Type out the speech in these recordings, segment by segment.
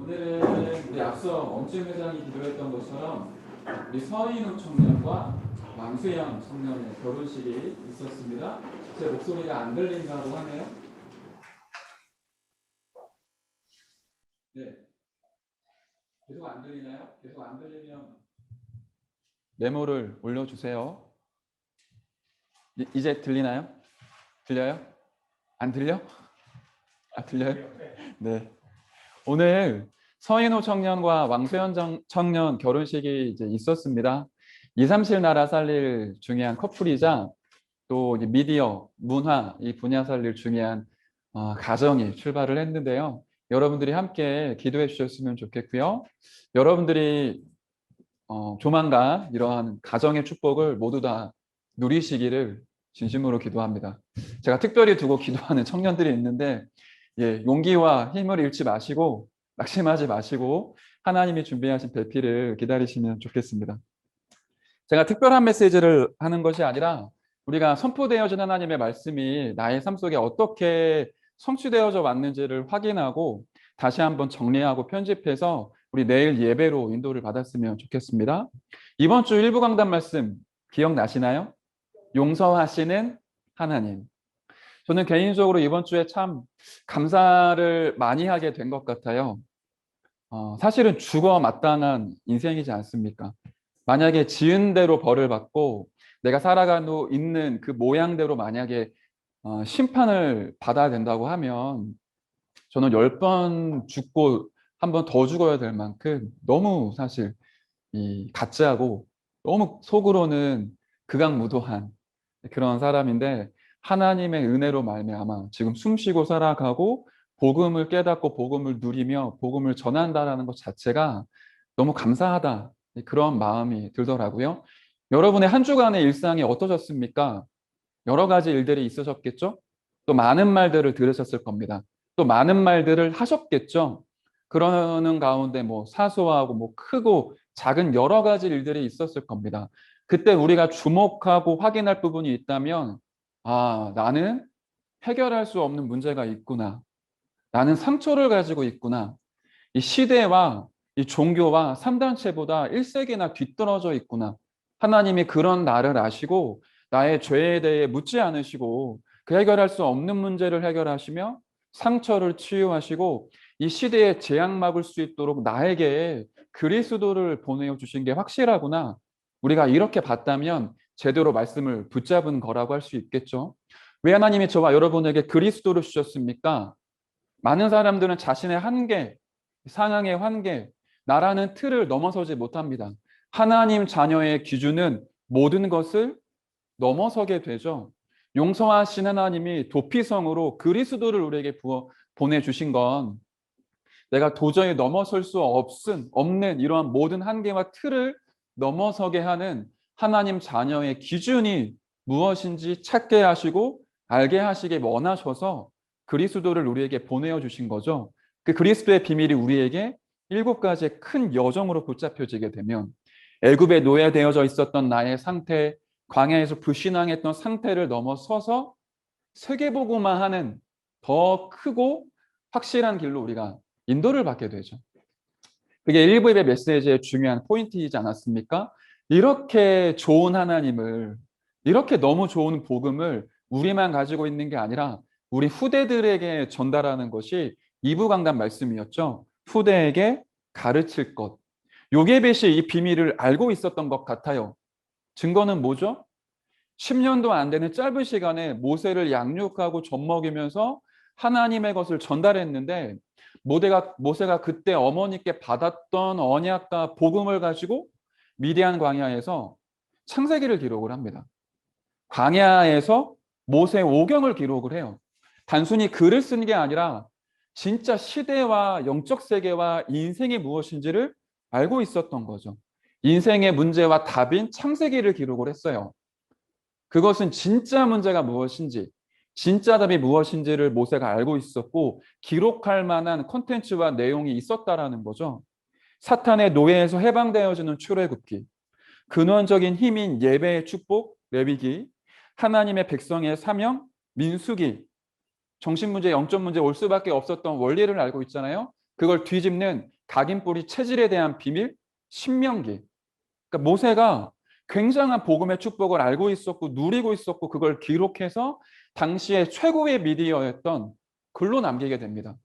오늘은 우리 앞서 원증 회장이 기도했던 것처럼 우리 서인욱 청년과 왕수영 청년의 결혼식이 있었습니다. 제 목소리가 안 들린다고 하네요. 네, 계속 안 들리나요? 계속 안 들리면 메모를 올려주세요. 이제 들리나요? 들려요? 안 들려? 아, 들려요? 네. 오늘 서인호 청년과 왕소연 청년 결혼식이 이제 있었습니다. 2, 3실 나라 살릴 중요한 커플이자 또 미디어, 문화 이 분야 살릴 중요한 가정이 출발을 했는데요. 여러분들이 함께 기도해 주셨으면 좋겠고요. 여러분들이 조만간 이러한 가정의 축복을 모두 다 누리시기를 진심으로 기도합니다. 제가 특별히 두고 기도하는 청년들이 있는데 용기와 힘을 잃지 마시고 낙심하지 마시고 하나님이 준비하신 배필을 기다리시면 좋겠습니다. 제가 특별한 메시지를 하는 것이 아니라 우리가 선포되어진 하나님의 말씀이 나의 삶 속에 어떻게 성취되어져 왔는지를 확인하고 다시 한번 정리하고 편집해서 우리 내일 예배로 인도를 받았으면 좋겠습니다. 이번 주 일부 강단 말씀 기억나시나요? 용서하시는 하나님. 저는 개인적으로 이번 주에 참 감사를 많이 하게 된 것 같아요. 사실은 죽어 마땅한 인생이지 않습니까? 만약에 지은 대로 벌을 받고 내가 살아가고 있는 그 모양대로 만약에 심판을 받아야 된다고 하면 저는 10번 죽고 한 번 더 죽어야 될 만큼 너무 사실 가짜고 너무 속으로는 극악무도한 그런 사람인데 하나님의 은혜로 말미암아 지금 숨쉬고 살아가고 복음을 깨닫고 복음을 누리며 복음을 전한다라는 것 자체가 너무 감사하다 그런 마음이 들더라고요. 여러분의 한 주간의 일상이 어떠셨습니까? 여러 가지 일들이 있으셨겠죠? 또 많은 말들을 들으셨을 겁니다. 또 많은 말들을 하셨겠죠? 그러는 가운데 뭐 사소하고 뭐 크고 작은 여러 가지 일들이 있었을 겁니다. 그때 우리가 주목하고 확인할 부분이 있다면 나는 해결할 수 없는 문제가 있구나. 나는 상처를 가지고 있구나. 이 시대와 이 종교와 3단체보다 1세기나 뒤떨어져 있구나. 하나님이 그런 나를 아시고 나의 죄에 대해 묻지 않으시고 그 해결할 수 없는 문제를 해결하시며 상처를 치유하시고 이 시대에 재앙 막을 수 있도록 나에게 그리스도를 보내어 주신 게 확실하구나. 우리가 이렇게 봤다면 제대로 말씀을 붙잡은 거라고 할 수 있겠죠. 왜 하나님이 저와 여러분에게 그리스도를 주셨습니까? 많은 사람들은 자신의 한계, 상황의 한계, 나라는 틀을 넘어서지 못합니다. 하나님 자녀의 기준은 모든 것을 넘어서게 되죠. 용서하신 하나님이 도피성으로 그리스도를 우리에게 보내주신 건 내가 도저히 넘어설 수 없는 이러한 모든 한계와 틀을 넘어서게 하는 하나님 자녀의 기준이 무엇인지 찾게 하시고 알게 하시게 원하셔서 그리스도를 우리에게 보내어 주신 거죠. 그 그리스도의 비밀이 우리에게 7가지의 큰 여정으로 붙잡혀지게 되면 애굽에 노예되어져 있었던 나의 상태, 광야에서 불신앙했던 상태를 넘어서서 세계보고만 하는 더 크고 확실한 길로 우리가 인도를 받게 되죠. 그게 1부의 메시지의 중요한 포인트이지 않았습니까? 이렇게 좋은 하나님을, 이렇게 너무 좋은 복음을 우리만 가지고 있는 게 아니라 우리 후대들에게 전달하는 것이 2부 강단 말씀이었죠. 후대에게 가르칠 것. 요게벳이 이 비밀을 알고 있었던 것 같아요. 증거는 뭐죠? 10년도 안 되는 짧은 시간에 모세를 양육하고 젖먹이면서 하나님의 것을 전달했는데 모세가 그때 어머니께 받았던 언약과 복음을 가지고 미디안 광야에서 창세기를 기록을 합니다. 광야에서 모세 오경을 기록을 해요. 단순히 글을 쓴 게 아니라 진짜 시대와 영적 세계와 인생이 무엇인지를 알고 있었던 거죠. 인생의 문제와 답인 창세기를 기록을 했어요. 그것은 진짜 문제가 무엇인지, 진짜 답이 무엇인지를 모세가 알고 있었고 기록할 만한 콘텐츠와 내용이 있었다라는 거죠. 사탄의 노예에서 해방되어지는 출애굽기, 근원적인 힘인 예배의 축복, 레위기, 하나님의 백성의 사명, 민수기, 정신문제, 영적문제 올 수밖에 없었던 원리를 알고 있잖아요. 그걸 뒤집는 각인뿌리 체질에 대한 비밀, 신명기. 그러니까 모세가 굉장한 복음의 축복을 알고 있었고 누리고 있었고 그걸 기록해서 당시의 최고의 미디어였던 글로 남기게 됩니다.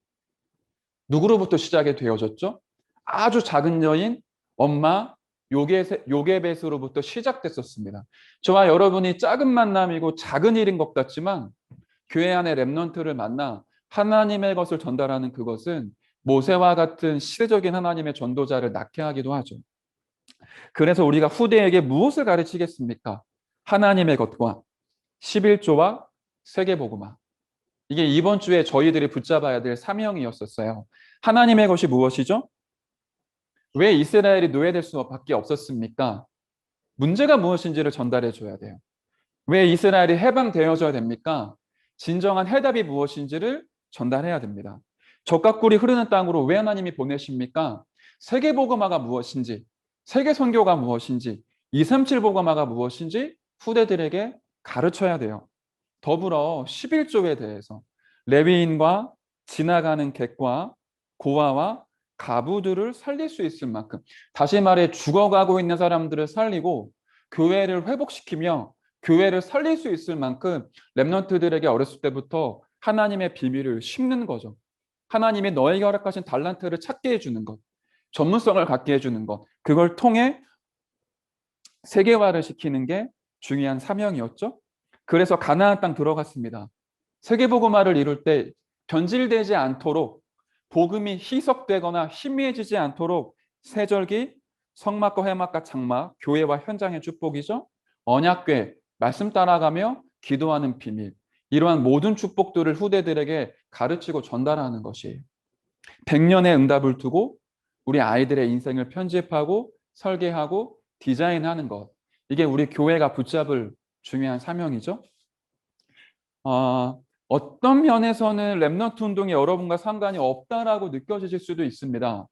누구로부터 시작이 되어졌죠? 아주 작은 여인, 엄마, 요게벳으로부터 시작됐었습니다. 저와 여러분이 작은 만남이고 작은 일인 것 같지만 교회 안에 렘넌트를 만나 하나님의 것을 전달하는 그것은 모세와 같은 시대적인 하나님의 전도자를 낳게 하기도 하죠. 그래서 우리가 후대에게 무엇을 가르치겠습니까? 하나님의 것과 11조와 세계복음화. 이게 이번 주에 저희들이 붙잡아야 될 사명이었었어요. 하나님의 것이 무엇이죠? 왜 이스라엘이 노예될 수밖에 없었습니까? 문제가 무엇인지를 전달해 줘야 돼요. 왜 이스라엘이 해방되어져야 됩니까? 진정한 해답이 무엇인지를 전달해야 됩니다. 젖과 꿀이 흐르는 땅으로 왜 하나님이 보내십니까? 세계복음화가 무엇인지, 세계선교가 무엇인지, 237 복음화가 무엇인지 후대들에게 가르쳐야 돼요. 더불어 11조에 대해서 레위인과 지나가는 객과 고아와 가부들을 살릴 수 있을 만큼, 다시 말해 죽어가고 있는 사람들을 살리고 교회를 회복시키며 교회를 살릴 수 있을 만큼 렘넌트들에게 어렸을 때부터 하나님의 비밀을 심는 거죠. 하나님이 너에게 허락하신 달란트를 찾게 해주는 것, 전문성을 갖게 해주는 것, 그걸 통해 세계화를 시키는 게 중요한 사명이었죠. 그래서 가나안 땅 들어갔습니다. 세계복음화를 이룰 때 변질되지 않도록, 복음이 희석되거나 희미해지지 않도록 세절기, 성막과 회막과 장막, 교회와 현장의 축복이죠. 언약궤, 말씀 따라가며 기도하는 비밀, 이러한 모든 축복들을 후대들에게 가르치고 전달하는 것이에요. 100년의 응답을 두고 우리 아이들의 인생을 편집하고 설계하고 디자인하는 것, 이게 우리 교회가 붙잡을 중요한 사명이죠. 어떤 면에서는 렘넌트 운동이 여러분과 상관이 없다라고 느껴지실 수도 있습니다.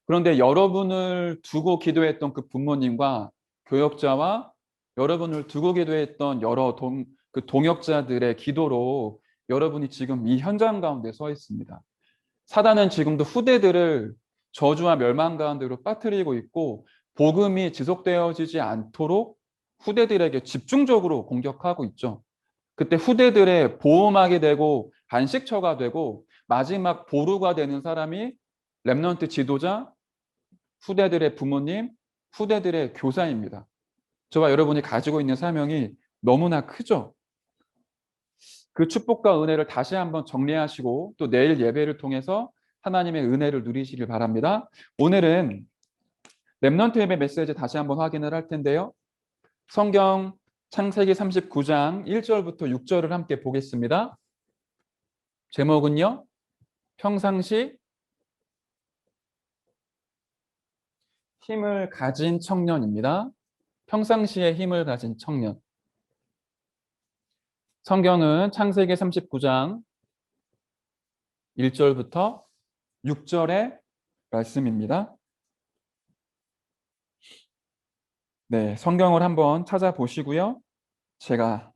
그런데 여러분을 두고 기도했던 그 부모님과 교역자와 여러분을 두고 기도했던 여러 동역자들의 기도로 여러분이 지금 이 현장 가운데 서 있습니다. 사단은 지금도 후대들을 저주와 멸망 가운데로 빠뜨리고 있고 복음이 지속되어지지 않도록 후대들에게 집중적으로 공격하고 있죠. 그때 후대들의 보호막이 되고 안식처가 되고 마지막 보루가 되는 사람이 렘넌트 지도자, 후대들의 부모님, 후대들의 교사입니다. 저와 여러분이 가지고 있는 사명이 너무나 크죠. 그 축복과 은혜를 다시 한번 정리하시고 또 내일 예배를 통해서 하나님의 은혜를 누리시길 바랍니다. 오늘은 렘넌트 예배 메시지 다시 한번 확인을 할 텐데요. 성경 창세기 39장 1절부터 6절을 함께 보겠습니다. 제목은요, 평상시 힘을 가진 청년입니다. 평상시에 힘을 가진 청년. 성경은 창세기 39장 1절부터 6절의 말씀입니다. 네, 성경을 한번 찾아보시고요. 제가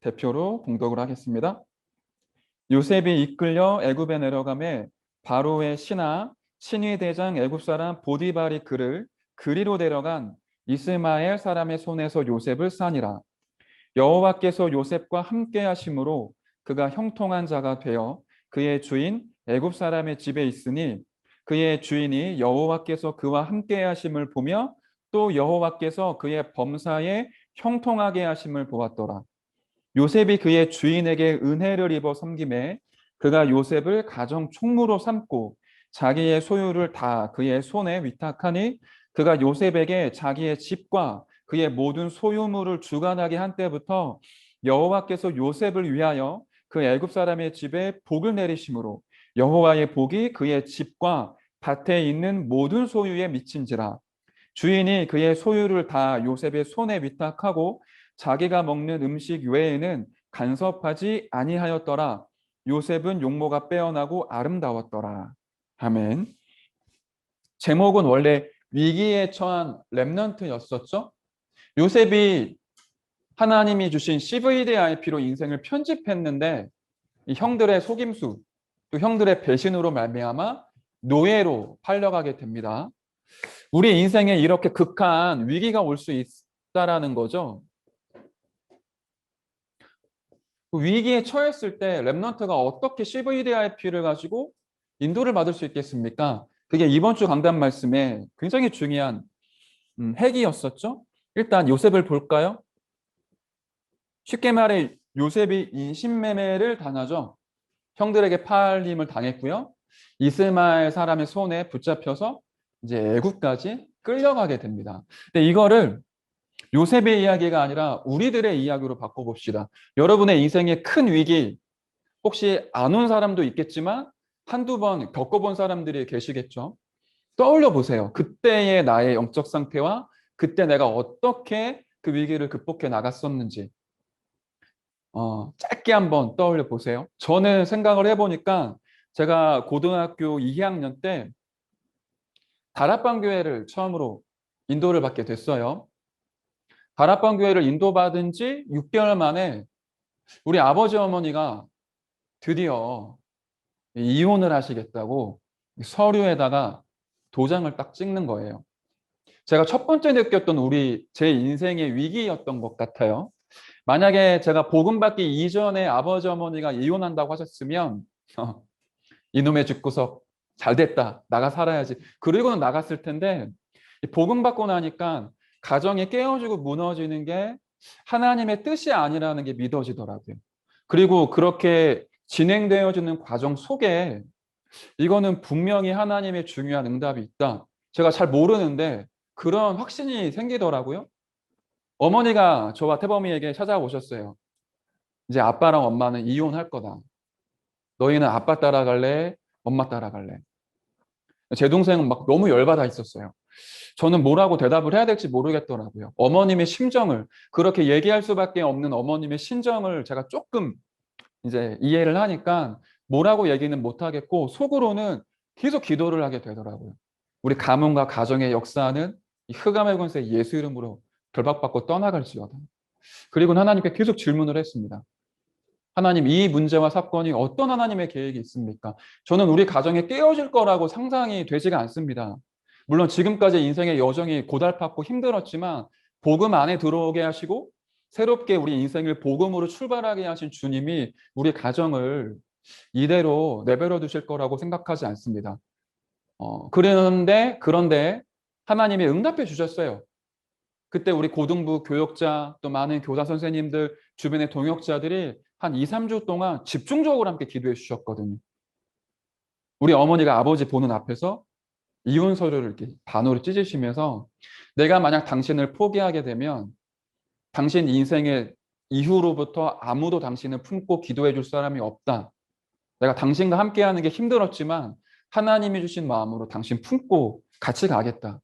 대표로 봉독을 하겠습니다. 요셉이 이끌려 애굽에 내려가매 바로의 신하 친위 대장 애굽 사람 보디발이 그를 그리로 데려간 이스마엘 사람의 손에서 요셉을 싸니라. 여호와께서 요셉과 함께 하심으로 그가 형통한 자가 되어 그의 주인 애굽 사람의 집에 있으니 그의 주인이 여호와께서 그와 함께 하심을 보며 또 여호와께서 그의 범사에 형통하게 하심을 보았더라. 요셉이 그의 주인에게 은혜를 입어 섬김에 그가 요셉을 가정 총무로 삼고 자기의 소유를 다 그의 손에 위탁하니 그가 요셉에게 자기의 집과 그의 모든 소유물을 주관하게 한 때부터 여호와께서 요셉을 위하여 그 애굽 사람의 집에 복을 내리심으로 여호와의 복이 그의 집과 밭에 있는 모든 소유에 미친지라. 주인이 그의 소유를 다 요셉의 손에 위탁하고 자기가 먹는 음식 외에는 간섭하지 아니하였더라. 요셉은 용모가 빼어나고 아름다웠더라. 아멘. 제목은 원래 위기에 처한 렘넌트였었죠. 요셉이 하나님이 주신 CVDIP로 인생을 편집했는데 이 형들의 속임수, 또 형들의 배신으로 말미암아 노예로 팔려가게 됩니다. 우리 인생에 이렇게 극한 위기가 올 수 있다라는 거죠. 그 위기에 처했을 때 랩넌트가 어떻게 CVDIP를 가지고 인도를 받을 수 있겠습니까? 그게 이번 주 강단 말씀에 굉장히 중요한 핵이었었죠. 일단 요셉을 볼까요? 쉽게 말해 요셉이 인신매매를 당하죠. 형들에게 팔림을 당했고요. 이스마엘 사람의 손에 붙잡혀서 이제 애굽까지 끌려가게 됩니다. 근데 이거를 요셉의 이야기가 아니라 우리들의 이야기로 바꿔봅시다. 여러분의 인생의 큰 위기, 혹시 안 온 사람도 있겠지만 한두 번 겪어본 사람들이 계시겠죠. 떠올려 보세요. 그때의 나의 영적 상태와 그때 내가 어떻게 그 위기를 극복해 나갔었는지 짧게 한번 떠올려 보세요. 저는 생각을 해보니까 제가 고등학교 2학년 때 다락방 교회를 처음으로 인도를 받게 됐어요. 다락방 교회를 인도받은 지 6개월 만에 우리 아버지 어머니가 드디어 이혼을 하시겠다고 서류에다가 도장을 딱 찍는 거예요. 제가 첫 번째 느꼈던 제 인생의 위기였던 것 같아요. 만약에 제가 복음 받기 이전에 아버지 어머니가 이혼한다고 하셨으면 이놈의 집구석 잘 됐다. 나가 살아야지. 그리고는 나갔을 텐데 복음 받고 나니까 가정이 깨어지고 무너지는 게 하나님의 뜻이 아니라는 게 믿어지더라고요. 그리고 그렇게 진행되어지는 과정 속에 이거는 분명히 하나님의 중요한 응답이 있다. 제가 잘 모르는데 그런 확신이 생기더라고요. 어머니가 저와 태범이에게 찾아오셨어요. 이제 아빠랑 엄마는 이혼할 거다. 너희는 아빠 따라갈래? 엄마 따라갈래? 제 동생은 막 너무 열받아 있었어요. 저는 뭐라고 대답을 해야 될지 모르겠더라고요. 어머님의 심정을, 그렇게 얘기할 수밖에 없는 어머님의 심정을 제가 조금 이제 이해를 하니까 뭐라고 얘기는 못하겠고 속으로는 계속 기도를 하게 되더라고요. 우리 가문과 가정의 역사는 이 흑암의 권세 예수 이름으로 결박받고 떠나갈지어다. 그리고 하나님께 계속 질문을 했습니다. 하나님, 이 문제와 사건이 어떤 하나님의 계획이 있습니까? 저는 우리 가정에 깨어질 거라고 상상이 되지가 않습니다. 물론 지금까지 인생의 여정이 고달팠고 힘들었지만 복음 안에 들어오게 하시고 새롭게 우리 인생을 복음으로 출발하게 하신 주님이 우리 가정을 이대로 내버려 두실 거라고 생각하지 않습니다. 그런데 하나님이 응답해 주셨어요. 그때 우리 고등부 교역자 또 많은 교사 선생님들 주변의 동역자들이 한 2, 3주 동안 집중적으로 함께 기도해 주셨거든요. 우리 어머니가 아버지 보는 앞에서 이혼 서류를 이렇게 반으로 찢으시면서 내가 만약 당신을 포기하게 되면 당신 인생의 이후로부터 아무도 당신을 품고 기도해 줄 사람이 없다. 내가 당신과 함께하는 게 힘들었지만 하나님이 주신 마음으로 당신 품고 같이 가겠다.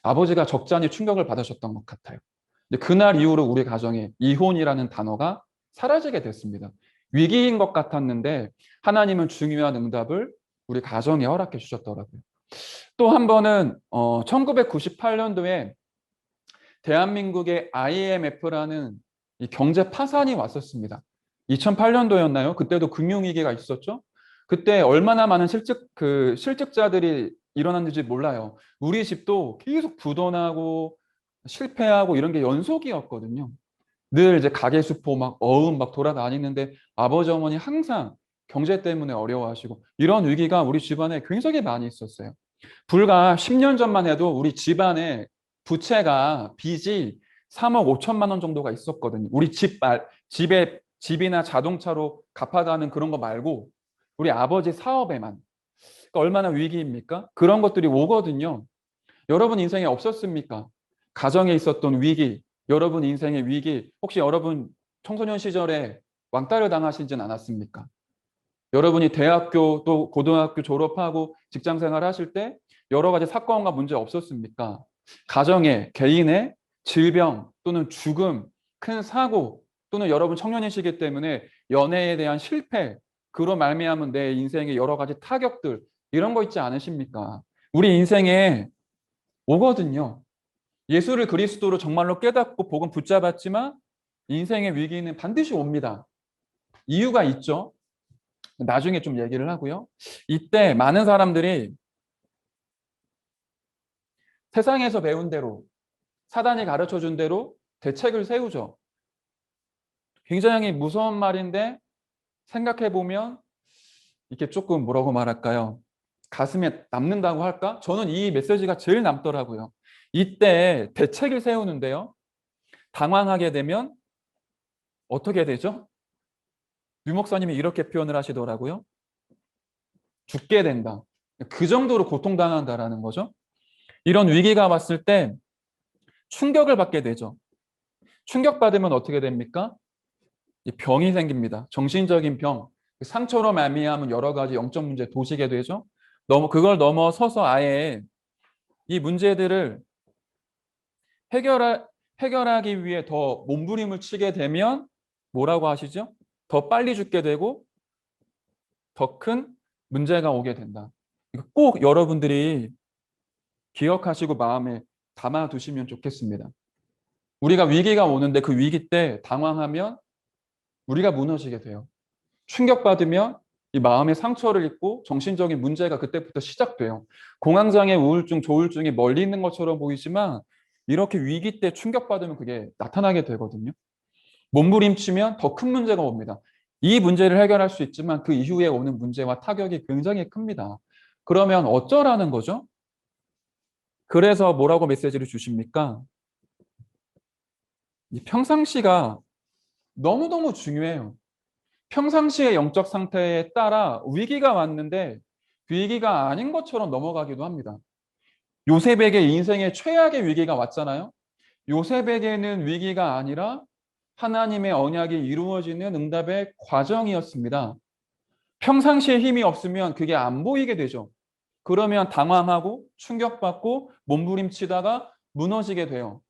아버지가 적잖이 충격을 받으셨던 것 같아요. 근데 그날 이후로 우리 가정에 이혼이라는 단어가 사라지게 됐습니다. 위기인 것 같았는데 하나님은 중요한 응답을 우리 가정에 허락해 주셨더라고요. 또 한 번은 1998년도에 대한민국의 IMF라는 이 경제 파산이 왔었습니다. 2008년도였나요? 그때도 금융위기가 있었죠. 그때 얼마나 많은 실직자들이 일어났는지 몰라요. 우리 집도 계속 부도나고 실패하고 이런 게 연속이었거든요. 늘 이제 가계수포 막 어음 막 돌아다니는데 아버지 어머니 항상 경제 때문에 어려워하시고 이런 위기가 우리 집안에 굉장히 많이 있었어요. 불과 10년 전만 해도 우리 집안에 빚이 3억 5천만 원 정도가 있었거든요. 우리 집이나 자동차로 갚아가는 그런 거 말고 우리 아버지 사업에만. 그러니까 얼마나 위기입니까? 그런 것들이 오거든요. 여러분 인생에 없었습니까? 가정에 있었던 위기, 여러분 인생의 위기, 혹시 여러분 청소년 시절에 왕따를 당하시진 않았습니까? 여러분이 대학교 또 고등학교 졸업하고 직장 생활 하실 때 여러 가지 사건과 문제 없었습니까? 가정의, 개인의 질병 또는 죽음, 큰 사고 또는 여러분 청년이시기 때문에 연애에 대한 실패, 그로 말미암은 내 인생의 여러 가지 타격들 이런 거 있지 않으십니까? 우리 인생에 오거든요. 예수를 그리스도로 정말로 깨닫고 복음 붙잡았지만 인생의 위기는 반드시 옵니다. 이유가 있죠. 나중에 좀 얘기를 하고요. 이때 많은 사람들이 세상에서 배운 대로, 사단이 가르쳐 준 대로 대책을 세우죠. 굉장히 무서운 말인데 생각해 보면 이게 조금 뭐라고 말할까요? 가슴에 남는다고 할까? 저는 이 메시지가 제일 남더라고요. 이때 대책을 세우는데요. 당황하게 되면 어떻게 되죠? 유 목사님이 이렇게 표현을 하시더라고요. 죽게 된다. 그 정도로 고통당한다라는 거죠. 이런 위기가 왔을 때 충격을 받게 되죠. 충격받으면 어떻게 됩니까? 병이 생깁니다. 정신적인 병. 상처로 말미암은 여러 가지 영적 문제 도시게 되죠. 그걸 넘어서서 아예 이 문제들을 해결하기 위해 더 몸부림을 치게 되면 뭐라고 하시죠? 더 빨리 죽게 되고 더 큰 문제가 오게 된다. 이거 꼭 여러분들이 기억하시고 마음에 담아두시면 좋겠습니다. 우리가 위기가 오는데 그 위기 때 당황하면 우리가 무너지게 돼요. 충격받으면 이 마음의 상처를 입고 정신적인 문제가 그때부터 시작돼요. 공황장애, 우울증, 조울증이 멀리 있는 것처럼 보이지만 이렇게 위기 때 충격받으면 그게 나타나게 되거든요. 몸부림치면 더 큰 문제가 옵니다. 이 문제를 해결할 수 있지만 그 이후에 오는 문제와 타격이 굉장히 큽니다. 그러면 어쩌라는 거죠? 그래서 뭐라고 메시지를 주십니까? 이 평상시가 너무너무 중요해요. 평상시의 영적 상태에 따라 위기가 왔는데 위기가 아닌 것처럼 넘어가기도 합니다. 요셉에게 인생의 최악의 위기가 왔잖아요. 요셉에게는 위기가 아니라 하나님의 언약이 이루어지는 응답의 과정이었습니다. 평상시에 힘이 없으면 그게 안 보이게 되죠. 그러면 당황하고 충격받고 몸부림치다가 무너지게 돼요.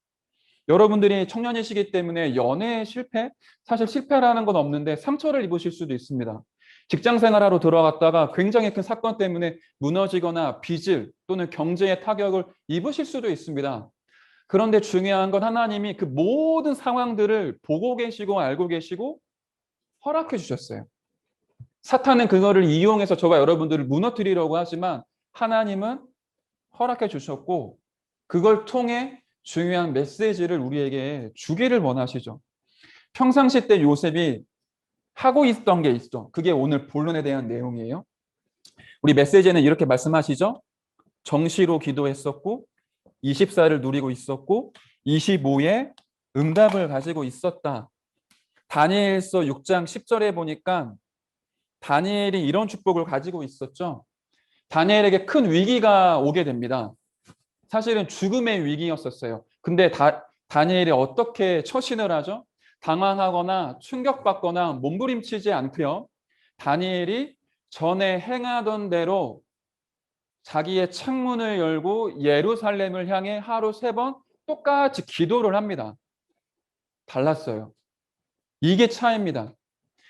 여러분들이 청년이시기 때문에 연애 실패? 사실 실패라는 건 없는데 상처를 입으실 수도 있습니다. 직장 생활하러 들어갔다가 굉장히 큰 사건 때문에 무너지거나 빚을 또는 경제의 타격을 입으실 수도 있습니다. 그런데 중요한 건 하나님이 그 모든 상황들을 보고 계시고 알고 계시고 허락해 주셨어요. 사탄은 그거를 이용해서 저와 여러분들을 무너뜨리려고 하지만 하나님은 허락해 주셨고 그걸 통해 중요한 메시지를 우리에게 주기를 원하시죠. 평상시 때 요셉이 하고 있던 게 있어. 그게 오늘 본론에 대한 내용이에요. 우리 메시지에는 이렇게 말씀하시죠. 정시로 기도했었고 24를 누리고 있었고 25에 응답을 가지고 있었다. 다니엘서 6장 10절에 보니까 다니엘이 이런 축복을 가지고 있었죠. 다니엘에게 큰 위기가 오게 됩니다. 사실은 죽음의 위기였었어요. 근데 다니엘이 어떻게 처신을 하죠? 당황하거나 충격받거나 몸부림치지 않고요. 다니엘이 전에 행하던 대로 자기의 창문을 열고 예루살렘을 향해 하루 3번 똑같이 기도를 합니다. 달랐어요. 이게 차이입니다.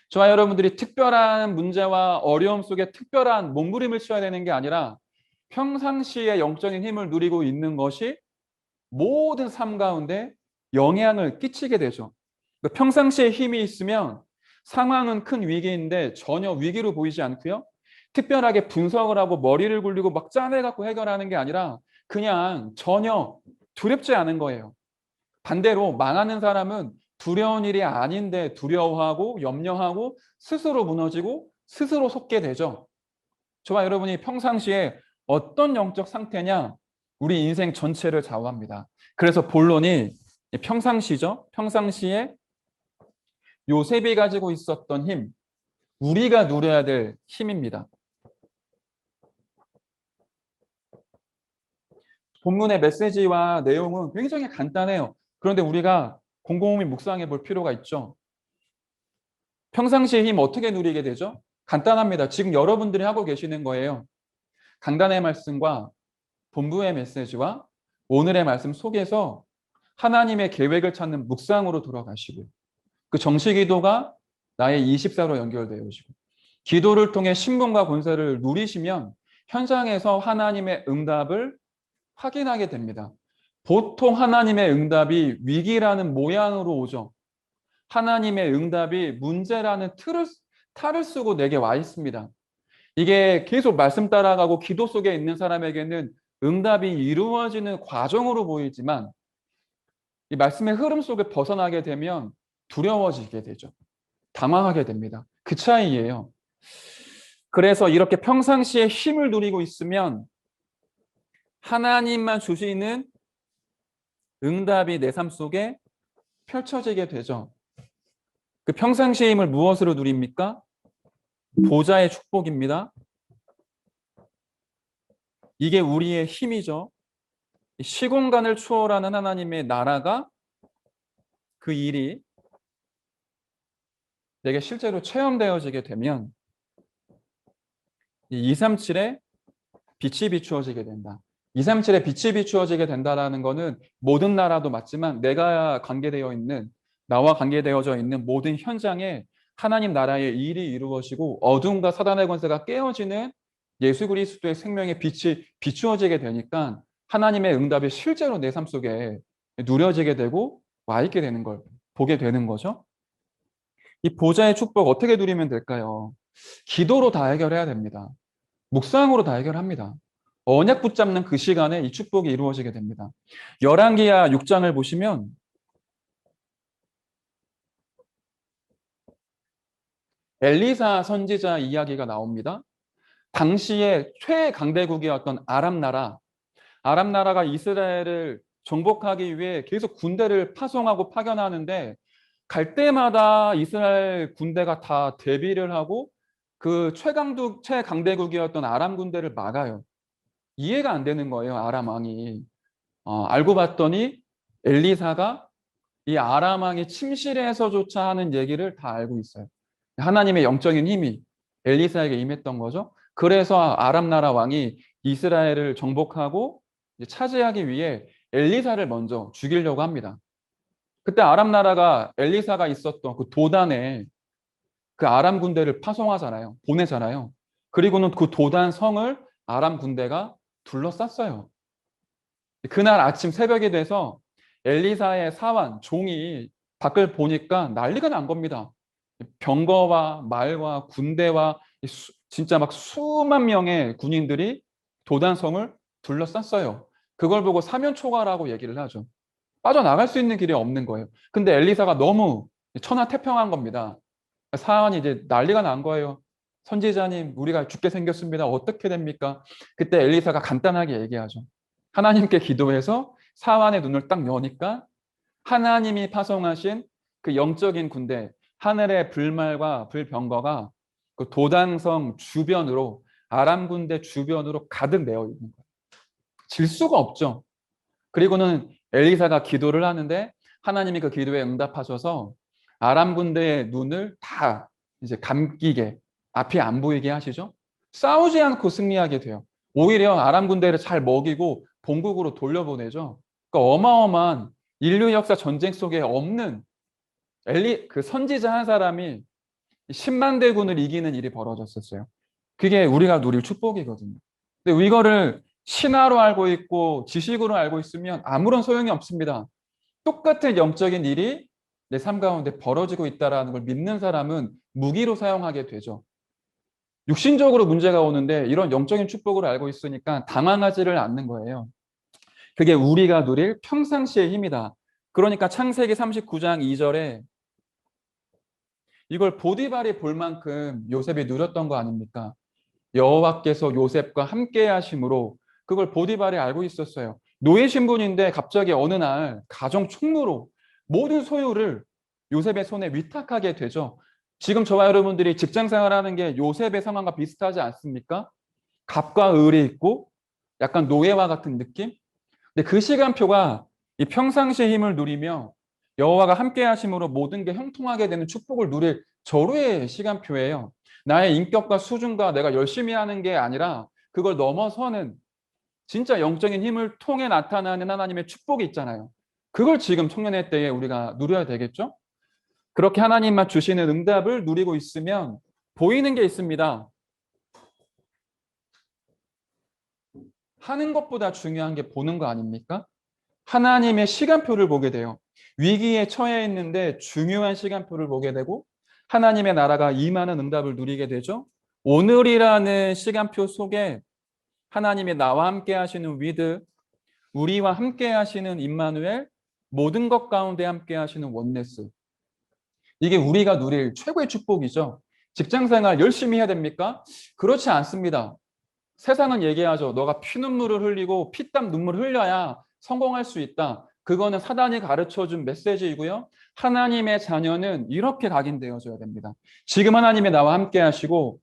저와 여러분들이 특별한 문제와 어려움 속에 특별한 몸부림을 쳐야 되는 게 아니라 평상시에 영적인 힘을 누리고 있는 것이 모든 삶 가운데 영향을 끼치게 되죠. 평상시에 힘이 있으면 상황은 큰 위기인데 전혀 위기로 보이지 않고요. 특별하게 분석을 하고 머리를 굴리고 막 짜내갖고 해결하는 게 아니라 그냥 전혀 두렵지 않은 거예요. 반대로 망하는 사람은 두려운 일이 아닌데 두려워하고 염려하고 스스로 무너지고 스스로 속게 되죠. 저와 여러분이 평상시에 어떤 영적 상태냐 우리 인생 전체를 좌우합니다. 그래서 본론이 평상시죠. 평상시에 요셉이 가지고 있었던 힘, 우리가 누려야 될 힘입니다. 본문의 메시지와 내용은 굉장히 간단해요. 그런데 우리가 곰곰이 묵상해 볼 필요가 있죠. 평상시에 힘 어떻게 누리게 되죠? 간단합니다. 지금 여러분들이 하고 계시는 거예요. 강단의 말씀과 본부의 메시지와 오늘의 말씀 속에서 하나님의 계획을 찾는 묵상으로 돌아가시고 그 정시기도가 나의 24로 연결되어 오시고 기도를 통해 신분과 권세를 누리시면 현장에서 하나님의 응답을 확인하게 됩니다. 보통 하나님의 응답이 위기라는 모양으로 오죠. 하나님의 응답이 문제라는 탈을 쓰고 내게 와 있습니다. 이게 계속 말씀 따라가고 기도 속에 있는 사람에게는 응답이 이루어지는 과정으로 보이지만 이 말씀의 흐름 속에 벗어나게 되면 두려워지게 되죠. 당황하게 됩니다. 그 차이예요. 그래서 이렇게 평상시에 힘을 누리고 있으면 하나님만 주시는 응답이 내 삶 속에 펼쳐지게 되죠. 그 평상시의 힘을 무엇으로 누립니까? 보좌의 축복입니다. 이게 우리의 힘이죠. 시공간을 초월하는 하나님의 나라가 그 일이 내게 실제로 체험되어지게 되면 237에 빛이 비추어지게 된다. 237에 빛이 비추어지게 된다라는 것은 모든 나라도 맞지만 내가 관계되어 있는 나와 관계되어져 있는 모든 현장에 하나님 나라의 일이 이루어지고 어둠과 사단의 권세가 깨어지는 예수 그리스도의 생명의 빛이 비추어지게 되니까 하나님의 응답이 실제로 내 삶 속에 누려지게 되고 와 있게 되는 걸 보게 되는 거죠. 이 보좌의 축복 어떻게 누리면 될까요? 기도로 다 해결해야 됩니다. 묵상으로 다 해결합니다. 언약 붙잡는 그 시간에 이 축복이 이루어지게 됩니다. 열왕기하 6장을 보시면 엘리사 선지자 이야기가 나옵니다. 당시에 최강대국이었던 아람 나라가 이스라엘을 정복하기 위해 계속 군대를 파송하고 파견하는데 갈 때마다 이스라엘 군대가 다 대비를 하고 그 최강대국이었던 아람 군대를 막아요. 이해가 안 되는 거예요, 아람 왕이. 알고 봤더니 엘리사가 이 아람 왕이 침실에서조차 하는 얘기를 다 알고 있어요. 하나님의 영적인 힘이 엘리사에게 임했던 거죠. 그래서 아람 나라 왕이 이스라엘을 정복하고 이제 차지하기 위해 엘리사를 먼저 죽이려고 합니다. 그때 아람 나라가 엘리사가 있었던 그 도단에 그 아람 군대를 파송하잖아요. 보내잖아요. 그리고는 그 도단 성을 아람 군대가 둘러쌌어요. 그날 아침 새벽이 돼서 엘리사의 사환, 종이 밖을 보니까 난리가 난 겁니다. 병거와 말과 군대와 진짜 막 수만 명의 군인들이 도단성을 둘러쌌어요. 그걸 보고 사면초가라고 얘기를 하죠. 빠져나갈 수 있는 길이 없는 거예요. 근데 엘리사가 너무 천하태평한 겁니다. 사환이 이제 난리가 난 거예요. 선지자님, 우리가 죽게 생겼습니다. 어떻게 됩니까? 그때 엘리사가 간단하게 얘기하죠. 하나님께 기도해서 사환의 눈을 딱 여니까 하나님이 파송하신 그 영적인 군대, 하늘의 불말과 불병거가 그 도단성 주변으로 아람 군대 주변으로 가득 내어 있는 거예요. 질 수가 없죠. 그리고는 엘리사가 기도를 하는데 하나님이 그 기도에 응답하셔서 아람 군대의 눈을 다 이제 감기게 앞이 안 보이게 하시죠. 싸우지 않고 승리하게 돼요. 오히려 아람 군대를 잘 먹이고 본국으로 돌려보내죠. 그러니까 어마어마한 인류 역사 전쟁 속에 없는 그 선지자 한 사람이 10만 대군을 이기는 일이 벌어졌었어요. 그게 우리가 누릴 축복이거든요. 근데 이거를 신화로 알고 있고 지식으로 알고 있으면 아무런 소용이 없습니다. 똑같은 영적인 일이 내 삶 가운데 벌어지고 있다는 걸 믿는 사람은 무기로 사용하게 되죠. 육신적으로 문제가 오는데 이런 영적인 축복을 알고 있으니까 당황하지를 않는 거예요. 그게 우리가 누릴 평상시의 힘이다. 그러니까 창세기 39장 2절에 이걸 보디발이 볼 만큼 요셉이 누렸던 거 아닙니까? 여호와께서 요셉과 함께 하심으로 그걸 보디발이 알고 있었어요. 노예 신분인데 갑자기 어느 날 가정 총무로 모든 소유를 요셉의 손에 위탁하게 되죠. 지금 저와 여러분들이 직장 생활하는 게 요셉의 상황과 비슷하지 않습니까? 갑과 을이 있고 약간 노예와 같은 느낌? 근데 그 시간표가 이 평상시의 힘을 누리며 여호와가 함께 하심으로 모든 게 형통하게 되는 축복을 누릴 절호의 시간표예요. 나의 인격과 수준과 내가 열심히 하는 게 아니라 그걸 넘어서는 진짜 영적인 힘을 통해 나타나는 하나님의 축복이 있잖아요. 그걸 지금 청년의 때에 우리가 누려야 되겠죠? 그렇게 하나님만 주시는 응답을 누리고 있으면 보이는 게 있습니다. 하는 것보다 중요한 게 보는 거 아닙니까? 하나님의 시간표를 보게 돼요. 위기에 처해 있는데 중요한 시간표를 보게 되고 하나님의 나라가 임하는 응답을 누리게 되죠. 오늘이라는 시간표 속에 하나님이 나와 함께 하시는 위드, 우리와 함께 하시는 임마누엘, 모든 것 가운데 함께 하시는 원네스. 이게 우리가 누릴 최고의 축복이죠. 직장생활 열심히 해야 됩니까? 그렇지 않습니다. 세상은 얘기하죠. 너가 피눈물을 흘리고 피땀 눈물을 흘려야 성공할 수 있다. 그거는 사단이 가르쳐준 메시지이고요. 하나님의 자녀는 이렇게 각인되어져야 됩니다. 지금 하나님이 나와 함께 하시고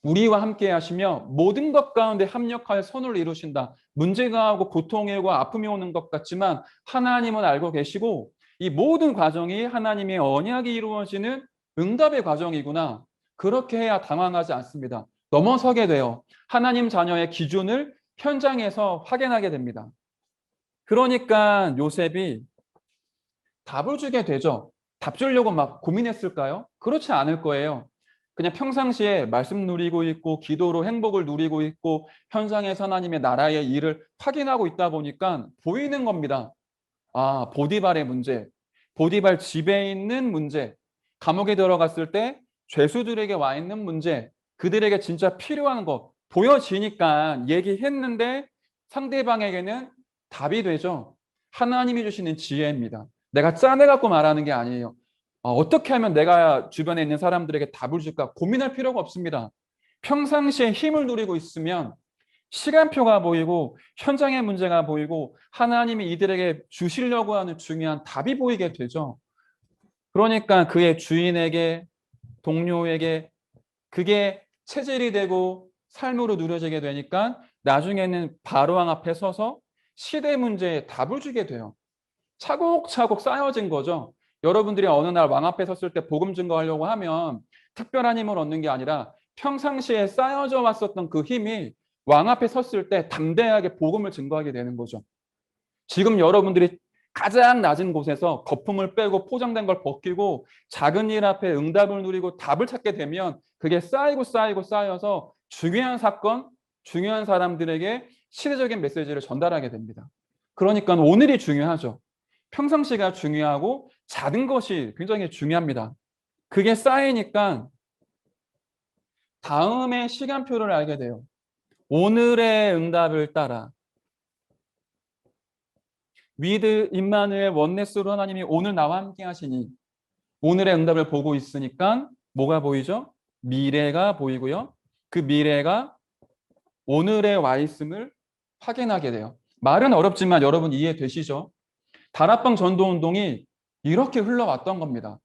우리와 함께 하시며 모든 것 가운데 합력하여 선을 이루신다. 문제가 오고 고통이 오고 아픔이 오는 것 같지만 하나님은 알고 계시고 이 모든 과정이 하나님의 언약이 이루어지는 응답의 과정이구나. 그렇게 해야 당황하지 않습니다. 넘어서게 돼요. 하나님 자녀의 기준을 현장에서 확인하게 됩니다. 그러니까 요셉이 답을 주게 되죠. 답 주려고 막 고민했을까요? 그렇지 않을 거예요. 그냥 평상시에 말씀 누리고 있고 기도로 행복을 누리고 있고 현장에서 하나님의 나라의 일을 확인하고 있다 보니까 보이는 겁니다. 아, 보디발의 문제, 보디발 집에 있는 문제, 감옥에 들어갔을 때 죄수들에게 와 있는 문제, 그들에게 진짜 필요한 것 보여지니까 얘기했는데 상대방에게는 답이 되죠. 하나님이 주시는 지혜입니다. 내가 짜내갖고 말하는 게 아니에요. 어떻게 하면 내가 주변에 있는 사람들에게 답을 줄까 고민할 필요가 없습니다. 평상시에 힘을 누리고 있으면 시간표가 보이고 현장의 문제가 보이고 하나님이 이들에게 주시려고 하는 중요한 답이 보이게 되죠. 그러니까 그의 주인에게 동료에게 그게 체질이 되고 삶으로 누려지게 되니까 나중에는 바로왕 앞에 서서 시대 문제에 답을 주게 돼요. 차곡차곡 쌓여진 거죠. 여러분들이 어느 날 왕 앞에 섰을 때 복음 증거하려고 하면 특별한 힘을 얻는 게 아니라 평상시에 쌓여져 왔었던 그 힘이 왕 앞에 섰을 때 담대하게 복음을 증거하게 되는 거죠. 지금 여러분들이 가장 낮은 곳에서 거품을 빼고 포장된 걸 벗기고 작은 일 앞에 응답을 누리고 답을 찾게 되면 그게 쌓여서 중요한 사건, 중요한 사람들에게 시대적인 메시지를 전달하게 됩니다. 그러니까 오늘이 중요하죠. 평상시가 중요하고 작은 것이 굉장히 중요합니다. 그게 쌓이니까 다음의 시간표를 알게 돼요. 오늘의 응답을 따라 위드 임마누엘 원네스로 하나님이 오늘 나와 함께 하시니 오늘의 응답을 보고 있으니까 뭐가 보이죠? 미래가 보이고요. 그 미래가 오늘에 와 있음을 확인하게 돼요. 말은 어렵지만 여러분 이해되시죠? 다락방 전도운동이 이렇게 흘러왔던 겁니다.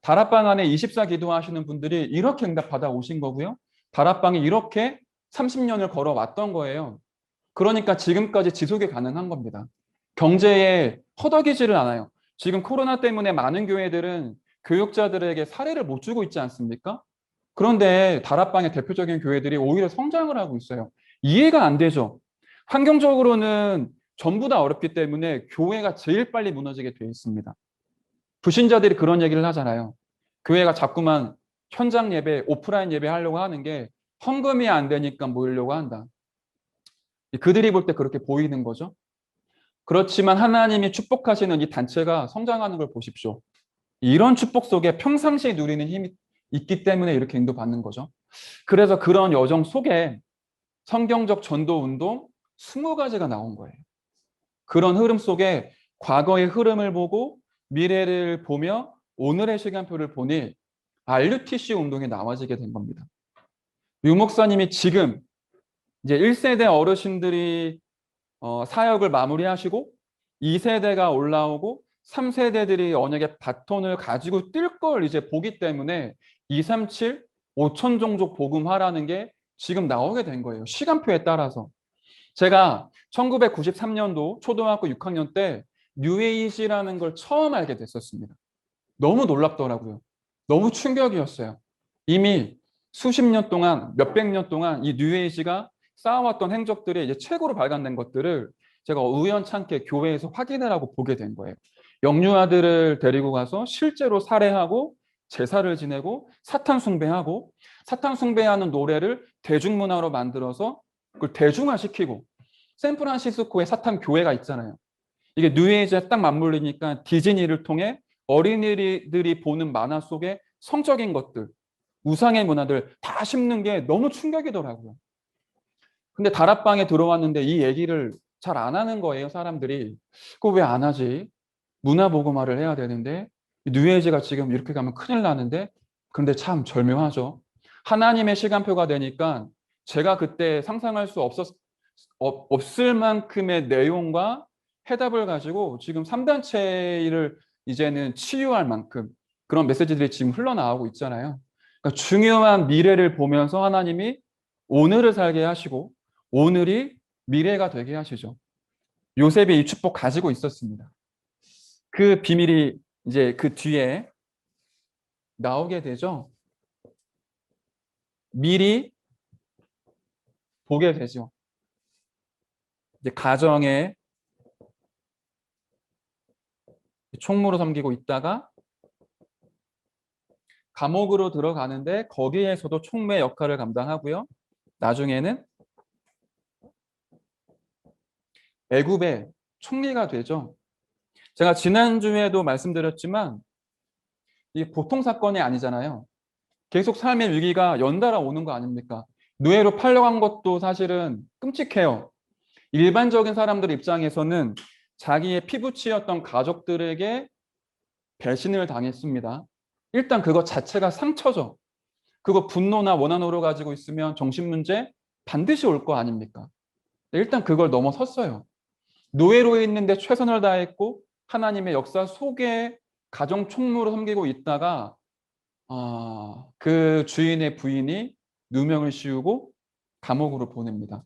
다락방 안에 24 기도하시는 분들이 이렇게 응답받아 오신 거고요. 다락방이 이렇게 30년을 걸어왔던 거예요. 그러니까 지금까지 지속이 가능한 겁니다. 경제에 허덕이지를 않아요. 지금 코로나 때문에 많은 교회들은 교육자들에게 사례를 못 주고 있지 않습니까? 그런데 다락방의 대표적인 교회들이 오히려 성장을 하고 있어요. 이해가 안 되죠. 환경적으로는 전부 다 어렵기 때문에 교회가 제일 빨리 무너지게 돼 있습니다. 불신자들이 그런 얘기를 하잖아요. 교회가 자꾸만 현장 예배, 오프라인 예배 하려고 하는 게 헌금이 안 되니까 모이려고 한다. 그들이 볼 때 그렇게 보이는 거죠. 그렇지만 하나님이 축복하시는 이 단체가 성장하는 걸 보십시오. 이런 축복 속에 평상시에 누리는 힘이 있기 때문에 이렇게 인도받는 거죠. 그래서 그런 여정 속에 성경적 전도 운동 20가지가 나온 거예요. 그런 흐름 속에 과거의 흐름을 보고 미래를 보며 오늘의 시간표를 보니 RUTC 운동이 나와지게 된 겁니다. 유 목사님이 지금 이제 1세대 어르신들이 사역을 마무리하시고 2세대가 올라오고 3세대들이 언약의 바톤을 가지고 뛸 걸 이제 보기 때문에 237, 5천 종족 복음화라는 게 지금 나오게 된 거예요. 시간표에 따라서. 제가 1993년도 초등학교 6학년 때 뉴에이지라는 걸 처음 알게 됐었습니다. 너무 놀랍더라고요. 너무 충격이었어요. 이미 수십 년 동안, 몇백 년 동안 이 뉴에이지가 쌓아왔던 행적들이 이제 책으로 발간된 것들을 제가 우연찮게 교회에서 확인을 하고 보게 된 거예요. 영유아들을 데리고 가서 실제로 살해하고 제사를 지내고 사탄 숭배하고 사탄 숭배하는 노래를 대중문화로 만들어서 그걸 대중화시키고 샌프란시스코에 사탄 교회가 있잖아요. 이게 뉴에이지에 딱 맞물리니까 디즈니를 통해 어린이들이 보는 만화 속에 성적인 것들, 우상의 문화들 다 심는 게 너무 충격이더라고요. 근데 다락방에 들어왔는데 이 얘기를 잘 안 하는 거예요, 사람들이. 그거 왜 안 하지? 문화보고말을 해야 되는데 뉴에이지가 지금 이렇게 가면 큰일 나는데. 그런데 참 절묘하죠. 하나님의 시간표가 되니까 제가 그때 상상할 수 없을 만큼의 내용과 해답을 가지고 지금 3단체를 이제는 치유할 만큼 그런 메시지들이 지금 흘러나오고 있잖아요. 그러니까 중요한 미래를 보면서 하나님이 오늘을 살게 하시고 오늘이 미래가 되게 하시죠. 요셉이 이 축복 가지고 있었습니다. 그 비밀이 이제 그 뒤에 나오게 되죠. 미리 보게 되죠. 이제 가정에 총무로 섬기고 있다가 감옥으로 들어가는데 거기에서도 총무의 역할을 감당하고요. 나중에는 애굽의 총리가 되죠. 제가 지난주에도 말씀드렸지만 이게 보통 사건이 아니잖아요. 계속 삶의 위기가 연달아 오는 거 아닙니까? 노예로 팔려간 것도 사실은 끔찍해요. 일반적인 사람들 입장에서는 자기의 피부치였던 가족들에게 배신을 당했습니다. 일단 그것 자체가 상처죠. 그거 분노나 원한으로 가지고 있으면 정신문제 반드시 올 거 아닙니까? 일단 그걸 넘어섰어요. 노예로 있는데 최선을 다했고 하나님의 역사 속에 가정 총무로 섬기고 있다가 그 주인의 부인이 누명을 씌우고 감옥으로 보냅니다.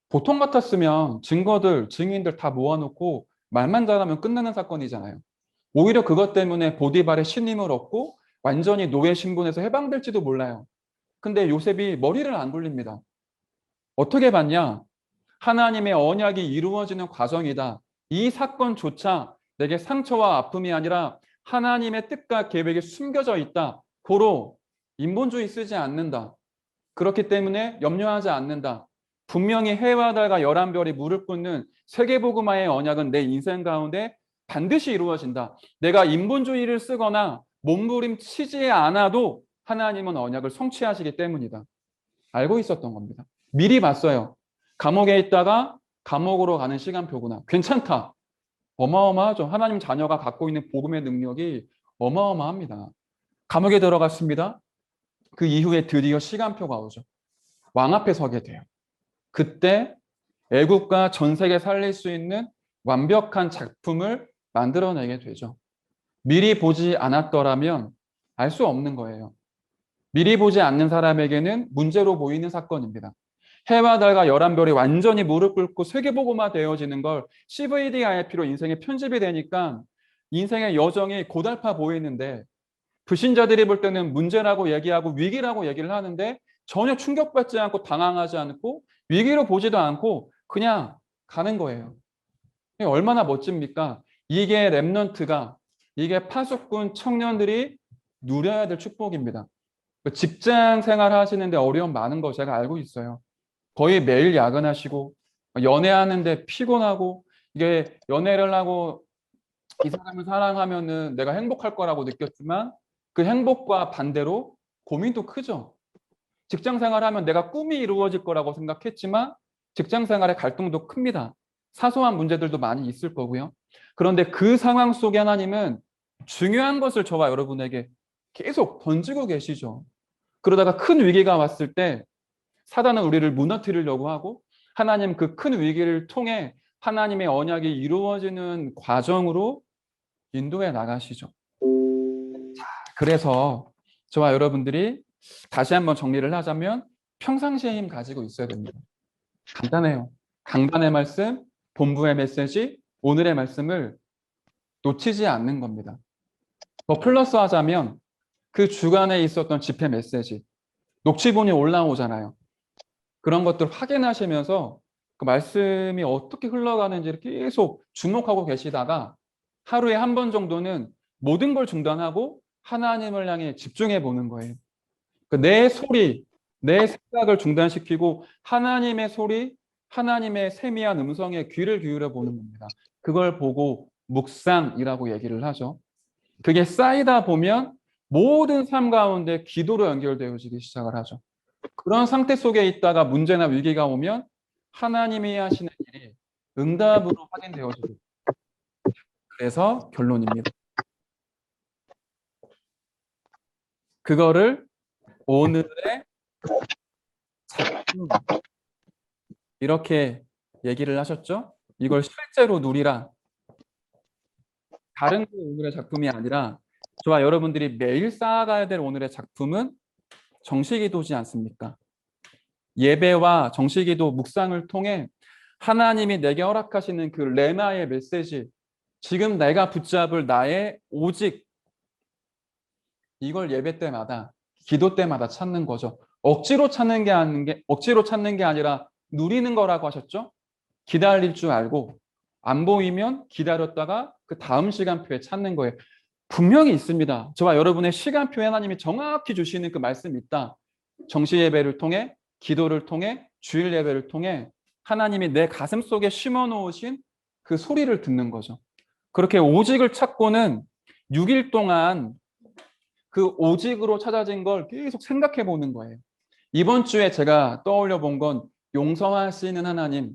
보통 같았으면 증거들, 증인들 다 모아놓고 말만 잘하면 끝나는 사건이잖아요. 오히려 그것 때문에 보디발의 신임을 얻고 완전히 노예 신분에서 해방될지도 몰라요. 근데 요셉이 머리를 안 굴립니다. 어떻게 봤냐? 하나님의 언약이 이루어지는 과정이다. 이 사건조차 내게 상처와 아픔이 아니라 하나님의 뜻과 계획이 숨겨져 있다. 고로 인본주의 쓰지 않는다. 그렇기 때문에 염려하지 않는다. 분명히 해와 달과 11별이 무릎 꿇는 세계복음화의 언약은 내 인생 가운데 반드시 이루어진다. 내가 인본주의를 쓰거나 몸부림치지 않아도 하나님은 언약을 성취하시기 때문이다. 알고 있었던 겁니다. 미리 봤어요. 감옥에 있다가 감옥으로 가는 시간표구나. 괜찮다. 어마어마하죠. 하나님 자녀가 갖고 있는 복음의 능력이 어마어마합니다. 감옥에 들어갔습니다. 그 이후에 드디어 시간표가 오죠. 왕 앞에 서게 돼요. 그때 애국과 전 세계 살릴 수 있는 완벽한 작품을 만들어내게 되죠. 미리 보지 않았더라면 알 수 없는 거예요. 미리 보지 않는 사람에게는 문제로 보이는 사건입니다. 해와 달과 11별이 완전히 무릎 꿇고 세계복음화 되어지는 걸 CVDIP로 인생의 편집이 되니까 인생의 여정이 고달파 보이는데 불신자들이 볼 때는 문제라고 얘기하고 위기라고 얘기를 하는데 전혀 충격받지 않고 당황하지 않고 위기로 보지도 않고 그냥 가는 거예요. 얼마나 멋집니까? 이게 렘넌트가, 이게 파수꾼 청년들이 누려야 될 축복입니다. 직장 생활 하시는데 어려움 많은 거 제가 알고 있어요. 거의 매일 야근하시고 연애하는데 피곤하고 이게 연애를 하고 이 사람을 사랑하면은 내가 행복할 거라고 느꼈지만 그 행복과 반대로 고민도 크죠. 직장 생활하면 내가 꿈이 이루어질 거라고 생각했지만 직장 생활의 갈등도 큽니다. 사소한 문제들도 많이 있을 거고요. 그런데 그 상황 속에 하나님은 중요한 것을 저와 여러분에게 계속 던지고 계시죠. 그러다가 큰 위기가 왔을 때 사단은 우리를 무너뜨리려고 하고 하나님 그 큰 위기를 통해 하나님의 언약이 이루어지는 과정으로 인도해 나가시죠. 그래서 저와 여러분들이 다시 한번 정리를 하자면 평상시의 힘 가지고 있어야 됩니다. 간단해요. 강단의 말씀, 본부의 메시지, 오늘의 말씀을 놓치지 않는 겁니다. 더 플러스 하자면 그 주간에 있었던 집회 메시지, 녹취본이 올라오잖아요. 그런 것들 확인하시면서 그 말씀이 어떻게 흘러가는지를 계속 주목하고 계시다가 하루에 한 번 정도는 모든 걸 중단하고 하나님을 향해 집중해 보는 거예요. 내 소리, 내 생각을 중단시키고 하나님의 소리, 하나님의 세미한 음성에 귀를 기울여 보는 겁니다. 그걸 보고 묵상이라고 얘기를 하죠. 그게 쌓이다 보면 모든 삶 가운데 기도로 연결되어지기 시작을 하죠. 그런 상태 속에 있다가 문제나 위기가 오면 하나님이 하시는 일이 응답으로 확인되어지고, 그래서 결론입니다. 그거를 오늘의 작품, 이렇게 얘기를 하셨죠? 이걸 실제로 누리라. 다른 게 오늘의 작품이 아니라 저와 여러분들이 매일 쌓아가야 될 오늘의 작품은 정식기도지 않습니까? 예배와 정식기도 묵상을 통해 하나님이 내게 허락하시는 그 레마의 메시지, 지금 내가 붙잡을 나의 오직, 이걸 예배 때마다, 기도 때마다 찾는 거죠. 억지로 찾는 게 아니라 누리는 거라고 하셨죠? 기다릴 줄 알고 안 보이면 기다렸다가 그 다음 시간표에 찾는 거예요. 분명히 있습니다. 저와 여러분의 시간표에 하나님이 정확히 주시는 그 말씀이 있다. 정시 예배를 통해, 기도를 통해, 주일 예배를 통해 하나님이 내 가슴 속에 심어 놓으신 그 소리를 듣는 거죠. 그렇게 오직을 찾고는 6일 동안 그 오직으로 찾아진 걸 계속 생각해 보는 거예요. 이번 주에 제가 떠올려 본 건 용서하시는 하나님,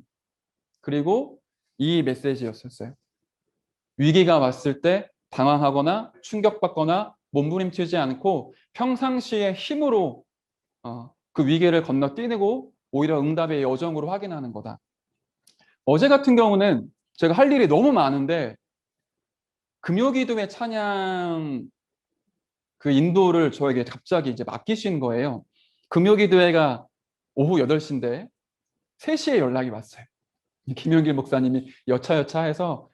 그리고 이 메시지였었어요. 위기가 왔을 때 당황하거나 충격받거나 몸부림치지 않고 평상시의 힘으로 그 위기를 건너뛰고 오히려 응답의 여정으로 확인하는 거다. 어제 같은 경우는 제가 할 일이 너무 많은데 금요기도회 찬양 그 인도를 저에게 갑자기 이제 맡기신 거예요. 금요기도회가 오후 8시인데 3시에 연락이 왔어요. 김용길 목사님이 여차여차해서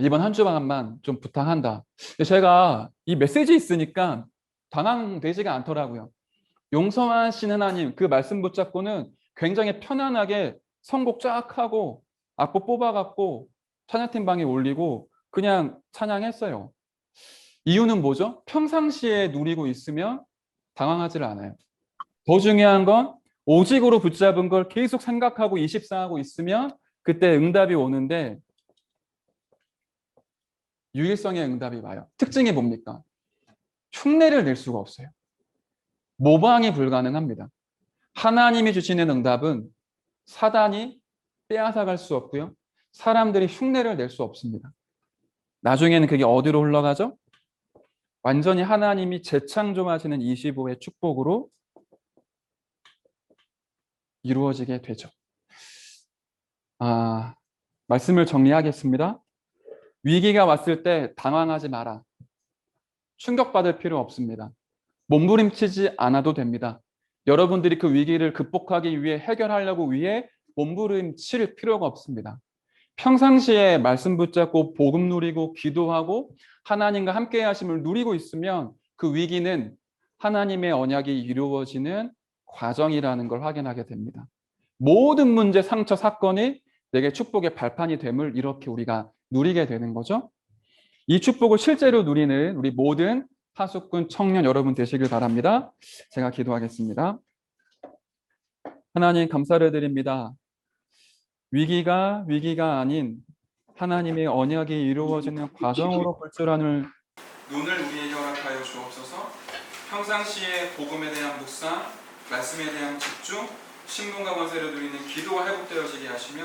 이번 한 주간만 좀 부탁한다. 제가 이 메시지 있으니까 당황되지가 않더라고요. 용서하신 하나님, 그 말씀 붙잡고는 굉장히 편안하게 선곡 쫙 하고 악보 뽑아갖고 찬양팀 방에 올리고 그냥 찬양했어요. 이유는 뭐죠? 평상시에 누리고 있으면 당황하지를 않아요. 더 중요한 건 오직으로 붙잡은 걸 계속 생각하고 24하고 있으면 그때 응답이 오는데 유일성의 응답이 와요. 특징이 뭡니까? 흉내를 낼 수가 없어요. 모방이 불가능합니다. 하나님이 주시는 응답은 사단이 빼앗아갈 수 없고요. 사람들이 흉내를 낼 수 없습니다. 나중에는 그게 어디로 흘러가죠? 완전히 하나님이 재창조하시는 25의 축복으로 이루어지게 되죠. 말씀을 정리하겠습니다. 위기가 왔을 때 당황하지 마라. 충격받을 필요 없습니다. 몸부림치지 않아도 됩니다. 여러분들이 그 위기를 극복하기 위해 해결하려고 위해 몸부림칠 필요가 없습니다. 평상시에 말씀 붙잡고 복음 누리고 기도하고 하나님과 함께 하심을 누리고 있으면 그 위기는 하나님의 언약이 이루어지는 과정이라는 걸 확인하게 됩니다. 모든 문제, 상처, 사건이 내게 축복의 발판이 됨을 이렇게 우리가 누리게 되는 거죠. 이 축복을 실제로 누리는 우리 모든 하숙군 청년 여러분 되시길 바랍니다. 제가 기도하겠습니다. 하나님 감사를 드립니다. 위기가 아닌 하나님의 언약이 이루어지는 과정으로 볼 줄 아는 눈을 우리에게 허락하여 주옵소서. 평상시에 복음에 대한 묵상, 말씀에 대한 집중, 신분과 권세를 누리는 기도가 회복되어지게 하시며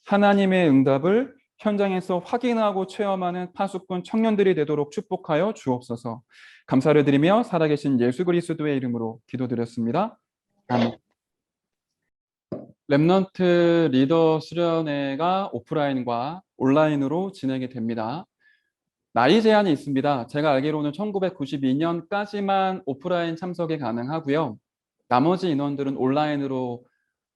하나님의 응답을 현장에서 확인하고 체험하는 파수꾼 청년들이 되도록 축복하여 주옵소서. 감사를 드리며 살아계신 예수 그리스도의 이름으로 기도드렸습니다. 아멘. 랩넌트 리더 수련회가 오프라인과 온라인으로 진행이 됩니다. 나이 제한이 있습니다. 제가 알기로는 1992년까지만 오프라인 참석이 가능하고요. 나머지 인원들은 온라인으로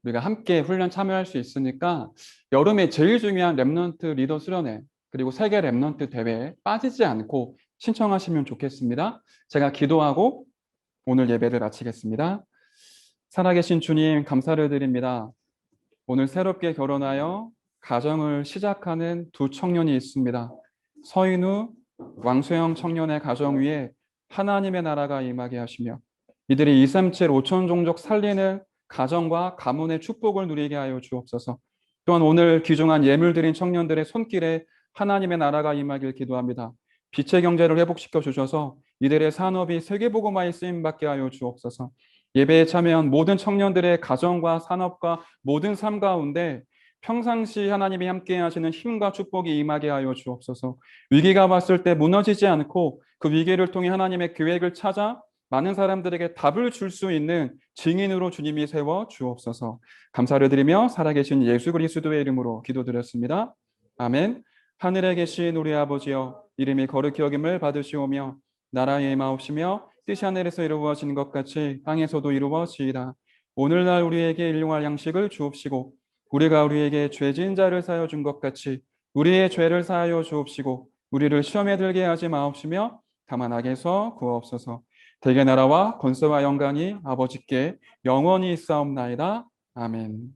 우리가 함께 훈련 참여할 수 있으니까 여름에 제일 중요한 랩넌트 리더 수련회 그리고 세계 랩넌트 대회에 빠지지 않고 신청하시면 좋겠습니다. 제가 기도하고 오늘 예배를 마치겠습니다. 살아계신 주님 감사를 드립니다. 오늘 새롭게 결혼하여 가정을 시작하는 두 청년이 있습니다. 서인우, 왕소영 청년의 가정 위에 하나님의 나라가 임하게 하시며 이들이 237 5천 종족 살리는 가정과 가문의 축복을 누리게 하여 주옵소서. 또한 오늘 귀중한 예물 드린 청년들의 손길에 하나님의 나라가 임하길 기도합니다. 빛의 경제를 회복시켜 주셔서 이들의 산업이 세계복음화에 쓰임받게 하여 주옵소서. 예배에 참여한 모든 청년들의 가정과 산업과 모든 삶 가운데 평상시 하나님이 함께 하시는 힘과 축복이 임하게 하여 주옵소서. 위기가 왔을 때 무너지지 않고 그 위기를 통해 하나님의 계획을 찾아 많은 사람들에게 답을 줄 수 있는 증인으로 주님이 세워 주옵소서. 감사를 드리며 살아계신 예수 그리스도의 이름으로 기도드렸습니다. 아멘. 하늘에 계신 우리 아버지여, 이름이 거룩히 여김을 받으시오며 나라의 임하옵시며 뜻이 하늘에서 이루어진 것 같이 땅에서도 이루어지이다. 오늘날 우리에게 일용할 양식을 주옵시고 우리가 우리에게 죄진 자를 사하여 준 것 같이 우리의 죄를 사하여 주옵시고 우리를 시험에 들게 하지 마옵시며 다만 악에서 구하옵소서. 대개 나라와 권세와 영광이 아버지께 영원히 있사옵나이다. 아멘.